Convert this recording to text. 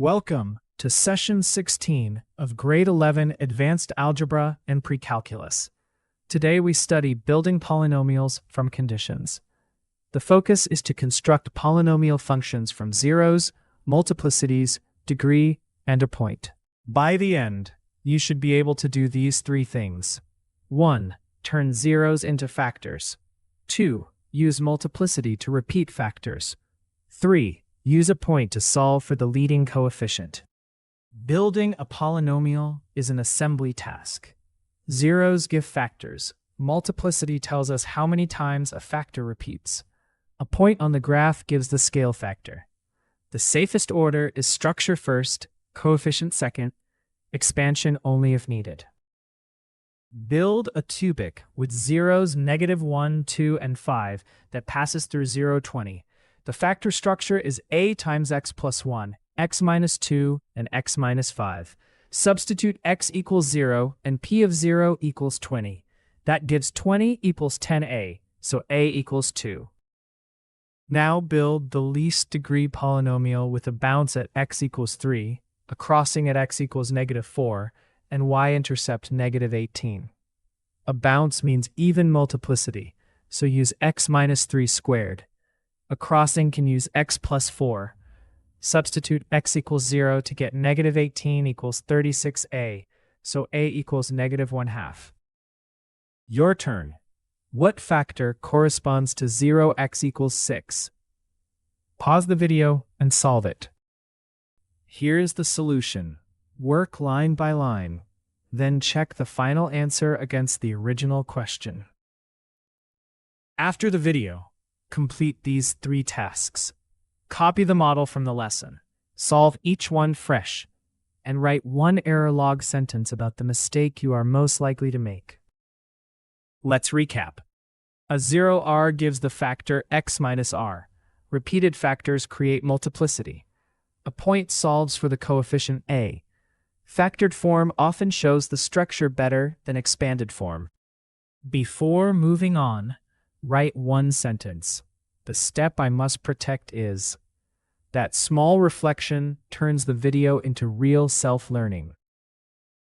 Welcome to Session 16 of Grade 11 Advanced Algebra and Precalculus. Today we study building polynomials from conditions. The focus is to construct polynomial functions from zeros, multiplicities, degree, and a point. By the end, you should be able to do these three things. 1. Turn zeros into factors. 2. Use multiplicity to repeat factors. 3. Use a point to solve for the leading coefficient. Building a polynomial is an assembly task. Zeros give factors. Multiplicity tells us how many times a factor repeats. A point on the graph gives the scale factor. The safest order is structure first, coefficient second, expansion only if needed. Build a cubic with zeros -1, 2, and 5 that passes through 0, 20. The factor structure is a times x plus 1, x minus 2, and x minus 5. Substitute x equals 0 and p of 0 equals 20. That gives 20 equals 10a, so a equals 2. Now build the least degree polynomial with a bounce at x equals 3, a crossing at x equals -4, and y-intercept -18. A bounce means even multiplicity, so use x minus 3 squared. A crossing can use x plus 4. Substitute x equals 0 to get -18 equals 36a, so a equals -1/2. Your turn. What factor corresponds to 0x equals 6? Pause the video and solve it. Here's the solution. Work line by line, then check the final answer against the original question. After the video, complete these three tasks. Copy the model from the lesson, solve each one fresh, and write one error log sentence about the mistake you are most likely to make. Let's recap. A 0r gives the factor x minus r. Repeated factors create multiplicity. A point solves for the coefficient a. Factored form often shows the structure better than expanded form. Before moving on, write one sentence. The step I must protect is. That small reflection turns the video into real self-learning.